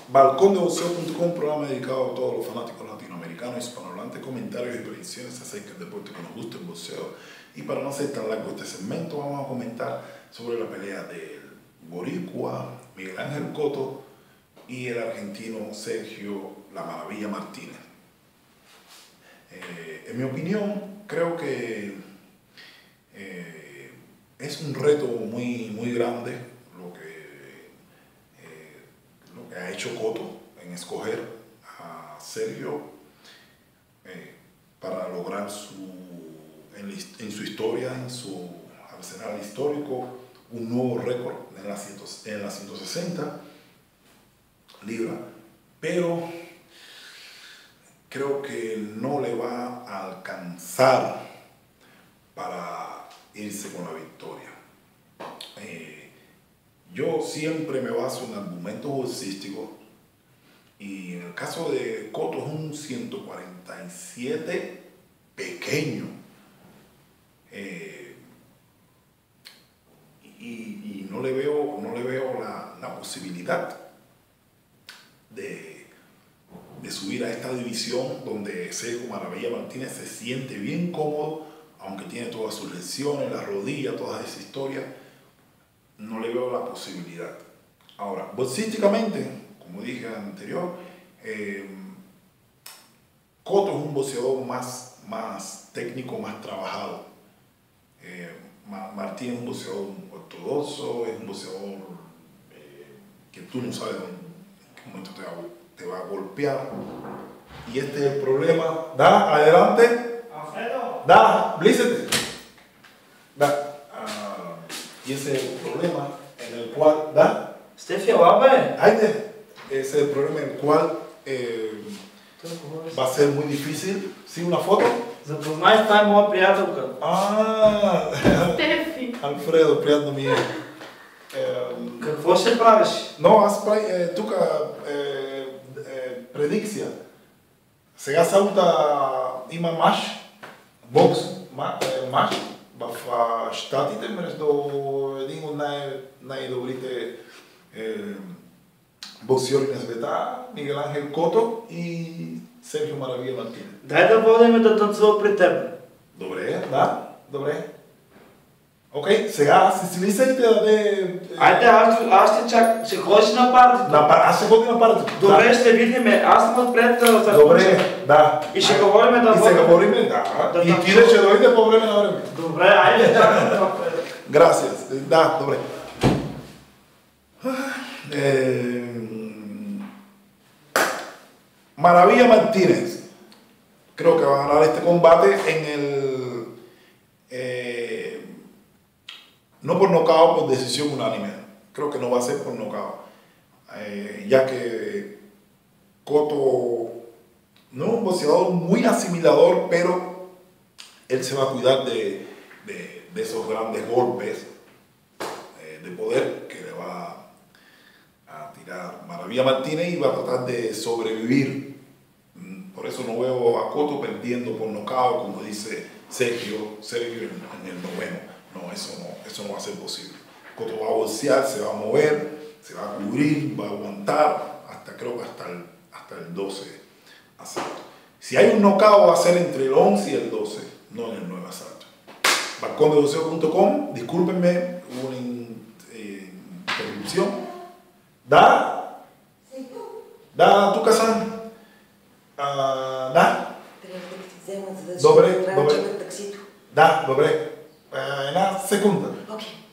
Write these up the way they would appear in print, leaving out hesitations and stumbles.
Balcondeboxeo.com, programa dedicado a todos los fanáticos latinoamericanos, hispanohablantes, comentarios y predicciones acerca del deporte que nos gusta, el boxeo. Y para no hacer tan largo este segmento, vamos a comentar sobre la pelea del boricua Miguel Ángel Cotto y el argentino Sergio La Maravilla Martínez. En mi opinión, creo que es un reto muy grande lo que ha hecho Cotto en escoger a Sergio para lograr en su historia, en su arsenal histórico, un nuevo récord en las 160 libras, pero creo que no le va a alcanzar para irse con la victoria. Yo siempre me baso en argumentos boxísticos y en el caso de Cotto es un 147 pequeño y no le veo la posibilidad de subir a esta división donde Sergio Maravilla Martínez se siente bien cómodo, aunque tiene todas sus lesiones, la rodilla, toda esa historia. No le veo la posibilidad. Ahora, boxísticamente, como dije anterior, Cotto es un boxeador más técnico, más trabajado. Martín es un boxeador ortodoxo, es un boxeador que tú no sabes en qué momento te va a golpear. Y este es el problema. Da, adelante. Alfredo. Da, blícete. Da. Y ese es el problema en el cual, ¿da? Stefia, guapa. Ese es el problema en el cual va a ser muy difícil. ¿Sí, una foto? Запознай с моя приятелка. Стефи. Alfredo, приятно ми е. Какво ще правиш? Но аз прави тук предикция. Сега само има маш, бокс, маш в Щатите между един от най-добрите боксиори на света, Мигел Анхел Кото и Серхио Маравия Мартинес. Дай да водим да танцува при теб. Добре, да, добре. Окей, сега си мислите да даде... Айде, аз ще чакам. Ще ходиш на партито. Аз ще ходя на партито. Добре, ще видим. Аз съм отпред за Добре, да. И ще говорим да И се говорим, да. И ти да ще дойде по време на време. Добре, айде, чакам. Gracias. Да, добре. Maravilla Martínez. Creo que va a ganar este combate no por nocaut, por decisión unánime. Creo que no va a ser por nocaut. Ya que Cotto no es un boxeador muy asimilador, pero él se va a cuidar de esos grandes golpes de poder que le va a tirar Maravilla Martínez y va a tratar de sobrevivir. Por eso no veo a Cotto perdiendo por nocaut, como dice Sergio en el noveno. No, eso no va a ser posible. Cotto va a boxear, se va a mover, se va a cubrir, va a aguantar, creo que hasta el 12 asalto. Si hay un knockout va a ser entre el 11 y el 12, no en el 9 asalto. Balcondeboxeo.com, discúlpenme, hubo una interrupción. ¿Da? ¿Da tu casa? ¿Da? Dobre. Da, dobre. Una segunda. Okay.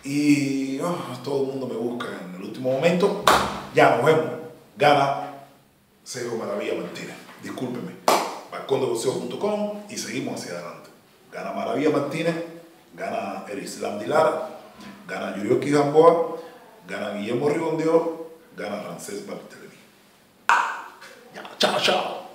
Y todo el mundo me busca en el último momento. Ya nos vemos. Gana Sergio Maravilla Martínez. Discúlpeme. Balcondeboxeo.com y seguimos hacia adelante. Gana Maravilla Martínez, gana Erislam Lara, gana Yurioki Gamboa, gana Guillermo Rigondeaux, gana Ramsés Barthélémy. Ya, chao, chao.